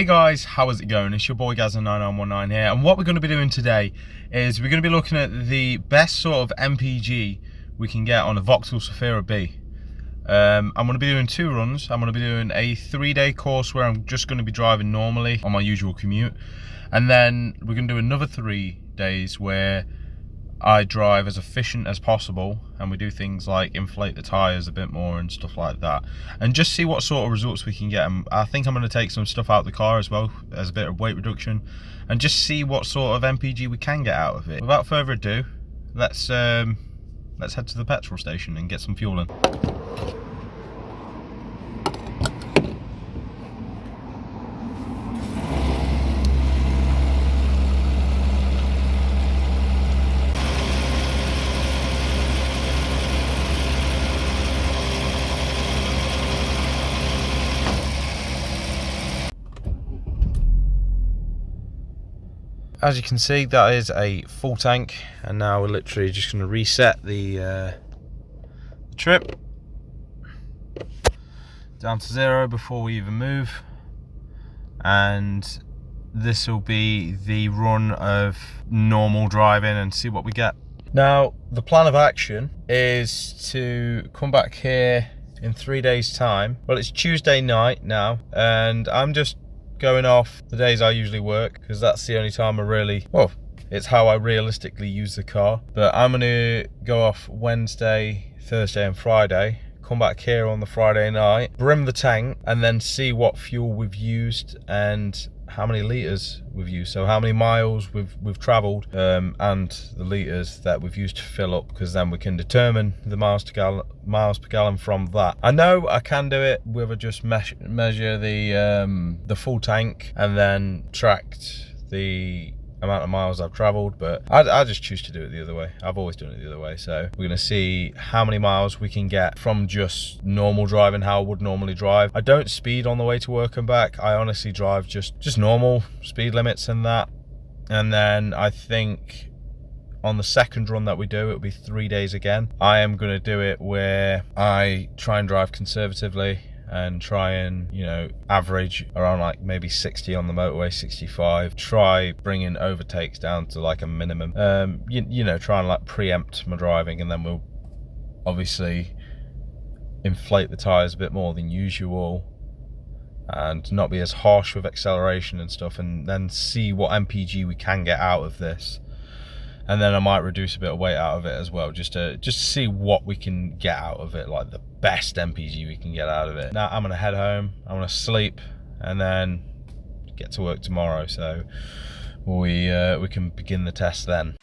Hey guys, how is it going? It's your boy Gazza9919 here, and what we're going to be doing today is we're going to be looking at the best sort of MPG we can get on a Vauxhall Zafira B. I'm going to be doing two runs. I'm going to be doing a 3-day course where I'm just going to be driving normally on my usual commute, and then we're going to do another 3 days where I drive as efficient as possible, and we do things like inflate the tyres a bit more and stuff like that, and just see what sort of results we can get. And I think I'm going to take some stuff out of the car as well as a bit of weight reduction, and just see what sort of MPG we can get out of it. Without further ado, let's head to the petrol station and get some fuel in. As you can see, that is a full tank, and now we're literally just going to reset the trip down to 0 before we even move, and this will be the run of normal driving and see what we get. Now, the plan of action is to come back here in 3 days' time. Well, it's Tuesday night now, and I'm just going off the days I usually work, because that's the only time I really, well, it's how I realistically use the car. But I'm going to go off Wednesday, Thursday and Friday, come back here on the Friday night, brim the tank, and then see what fuel we've used and how many litres we've used. So how many miles we've travelled, and the litres that we've used to fill up, because then we can determine the miles per gallon from that. I know I can do it with just measure the full tank and then tracked the amount of miles I've travelled, but I just choose to do it the other way. I've always done it the other way. So we're going to see how many miles we can get from just normal driving, how I would normally drive. I don't speed on the way to work and back. I honestly drive just normal speed limits and that. And then I think on the second run that we do, it'll be 3 days again. I am going to do it where I try and drive conservatively and try and, you know, average around like maybe 60 on the motorway, 65. Try bringing overtakes down to like a minimum. You know, try and like preempt my driving, and then we'll obviously inflate the tyres a bit more than usual and not be as harsh with acceleration and stuff, and then see what MPG we can get out of this. And then I might reduce a bit of weight out of it as well, just to see what we can get out of it, like the best MPG we can get out of it. Now I'm gonna head home, I'm gonna sleep, and then get to work tomorrow. So we can begin the test then.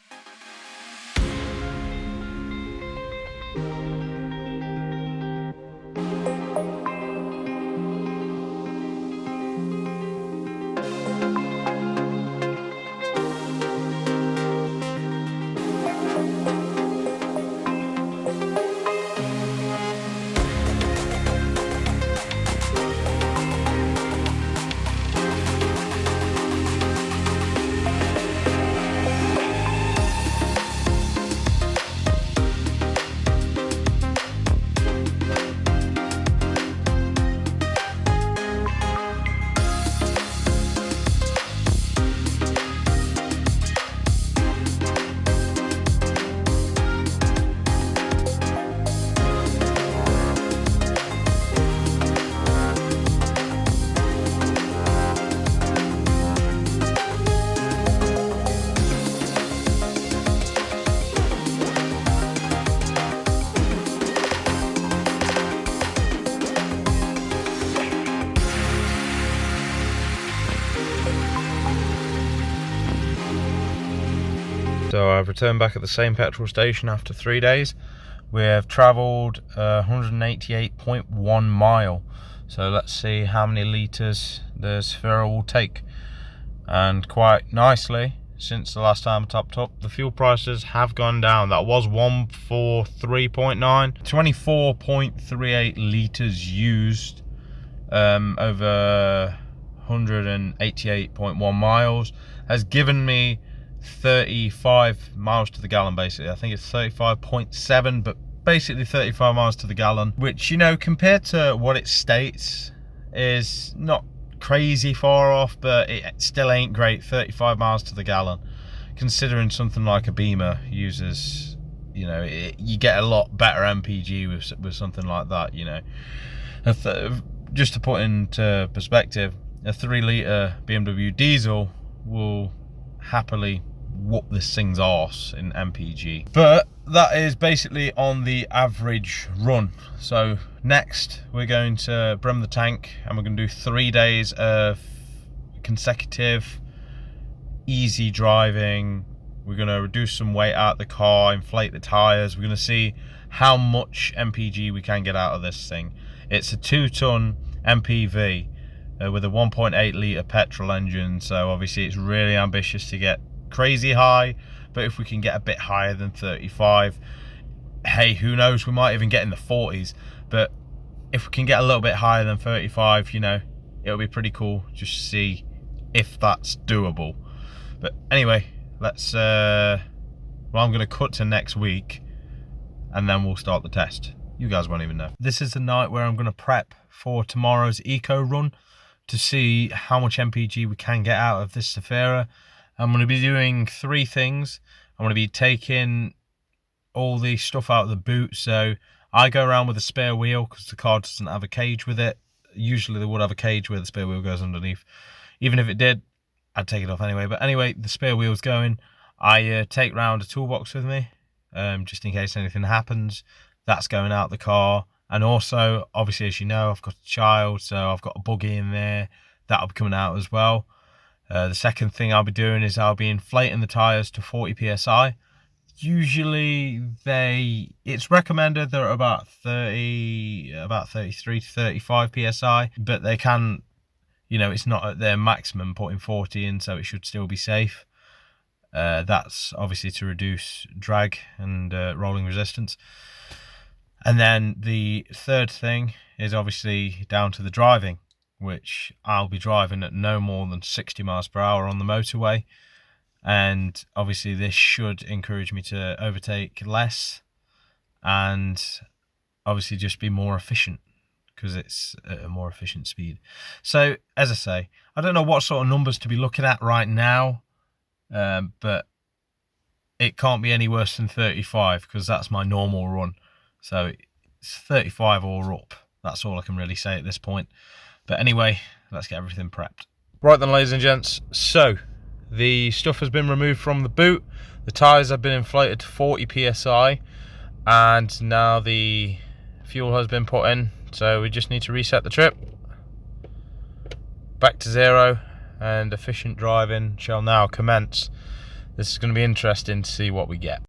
So I've returned back at the same petrol station after 3 days. We have travelled 188.1 mile. So let's see how many litres the Zafira will take. And quite nicely, since the last time I topped up, the fuel prices have gone down. That was 143.9, 24.38 litres used over 188.1 miles has given me 35 miles to the gallon. Basically I think it's 35.7, but basically 35 miles to the gallon, which, you know, compared to what it states is not crazy far off, but it still ain't great. 35 miles to the gallon, considering something like a Beamer uses, you know, you get a lot better MPG with something like that, you know. Just to put into perspective, a 3-litre BMW diesel will happily whoop this thing's arse in MPG. But that is basically on the average run. So next we're going to brim the tank, and we're going to do 3 days of consecutive easy driving. We're going to reduce some weight out of the car, inflate the tyres. We're going to see how much MPG we can get out of this thing. It's a 2-ton MPV with a 1.8 litre petrol engine, so obviously it's really ambitious to get crazy high, but if we can get a bit higher than 35, hey, who knows, we might even get in the 40s. But if we can get a little bit higher than 35, you know, it'll be pretty cool just to see if that's doable. But anyway, let's well, I'm going to cut to next week and then we'll start the test. You guys won't even know. This is the night where I'm going to prep for tomorrow's eco run to see how much MPG we can get out of this Zafira. I'm going to be doing 3 things. I'm going to be taking all the stuff out of the boot. So I go around with a spare wheel because the car doesn't have a cage with it. Usually they would have a cage where the spare wheel goes underneath. Even if it did, I'd take it off anyway. But anyway, the spare wheel's going. I take round a toolbox with me, just in case anything happens. That's going out the car. And also, obviously, as you know, I've got a child, so I've got a buggy in there. That'll be coming out as well. The second thing I'll be doing is I'll be inflating the tyres to 40 psi. Usually it's recommended they're about 33 to 35 psi, but they can, you know, it's not at their maximum putting 40 in, so it should still be safe. That's obviously to reduce drag and rolling resistance. And then the third thing is obviously down to the driving, which I'll be driving at no more than 60 miles per hour on the motorway. And obviously this should encourage me to overtake less and obviously just be more efficient because it's at a more efficient speed. So as I say, I don't know what sort of numbers to be looking at right now, but it can't be any worse than 35 because that's my normal run. So it's 35 or up. That's all I can really say at this point. But anyway, let's get everything prepped. Right then, ladies and gents, so the stuff has been removed from the boot. The tyres have been inflated to 40 psi, and now the fuel has been put in. So we just need to reset the trip back to 0, and efficient driving shall now commence. This is going to be interesting to see what we get.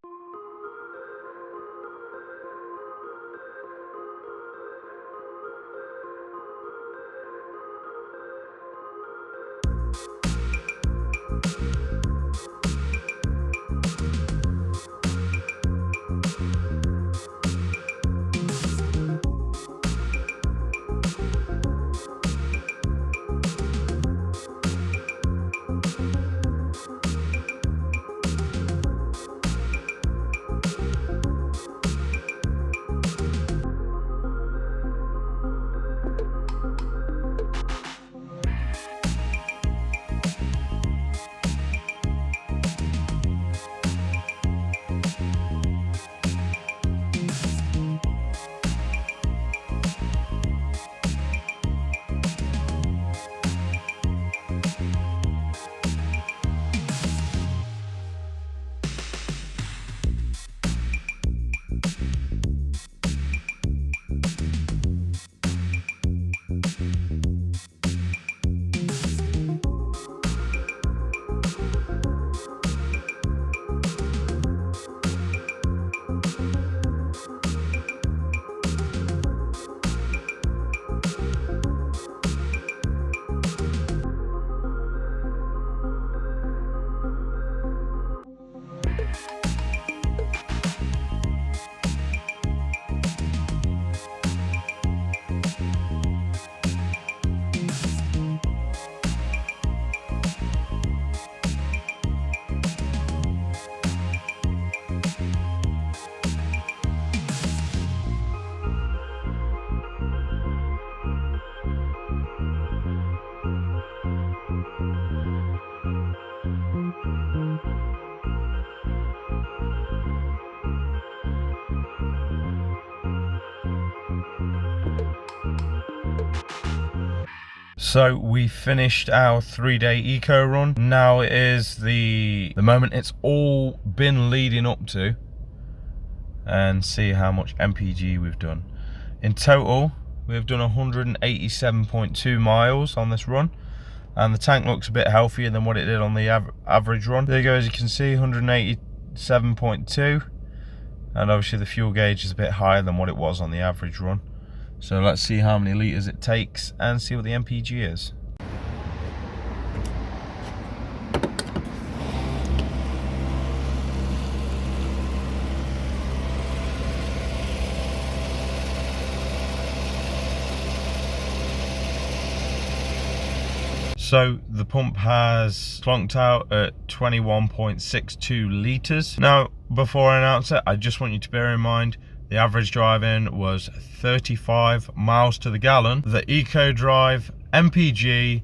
So we finished our 3-day eco run. Now it is the moment it's all been leading up to, and see how much MPG we've done. In total, we've done 187.2 miles on this run, and the tank looks a bit healthier than what it did on the average run. There you go, as you can see, 187.2, and obviously the fuel gauge is a bit higher than what it was on the average run. So let's see how many litres it takes and see what the MPG is. So the pump has clunked out at 21.62 litres. Now, before I announce it, I just want you to bear in mind the average drive-in was 35 miles to the gallon. The Eco Drive MPG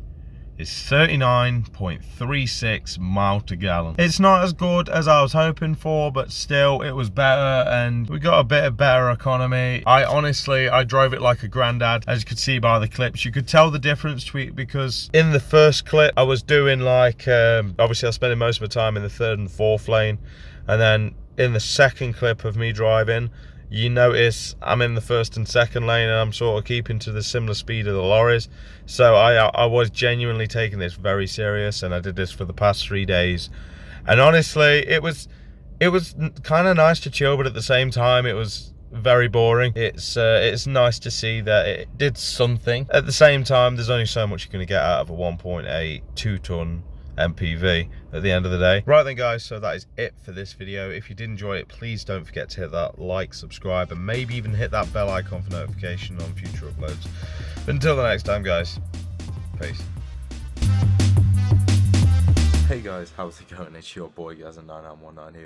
is 39.36 miles to gallon. It's not as good as I was hoping for, but still it was better, and we got a bit of better economy. I drove it like a granddad. As you could see by the clips, you could tell the difference because in the first clip I was doing like obviously I was spending most of my time in the third and fourth lane, and then in the second clip of me driving, you notice I'm in the first and second lane, and I'm sort of keeping to the similar speed of the lorries. So I was genuinely taking this very serious, and I did this for the past 3 days. And honestly, it was kind of nice to chill, but at the same time it was very boring. It's nice to see that it did something. At the same time, there's only so much you're going to get out of a 1.8 2-ton MPV at the end of the day. Right then guys, so that is it for this video. If you did enjoy it, please don't forget to hit that like, subscribe, and maybe even hit that bell icon for notification on future uploads. But until the next time guys, peace. Hey guys, how's it going? It's your boy Gaz9919 here.